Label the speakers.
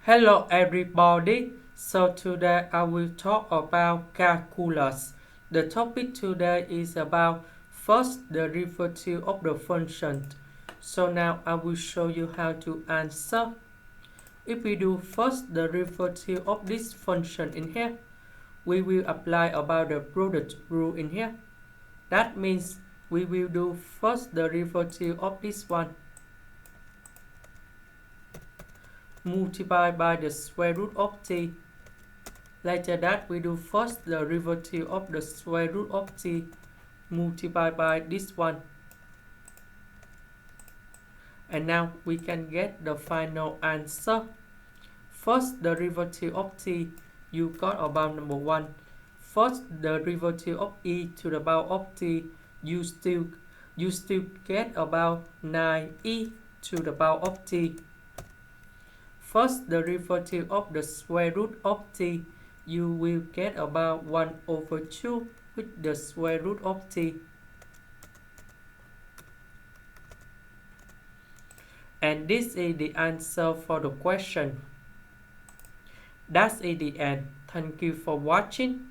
Speaker 1: Hello everybody. So today I will talk about calculus. The topic today is about first derivative of the function. So now I will show you how to answer. If we do first derivative of this function in here, we will apply about the product rule in here. That means we will do first derivative of this one multiplied by the square root of t. Later that we do first the derivative of the square root of t multiplied by this one. And now we can get the final answer. First derivative of t, you got about number 1. First derivative of e to the power of t, you still get about 9e to the power of t. First derivative of the square root of t, you will get about 1/2 with the square root of t. And this is the answer for the question. That's the end. Thank you for watching.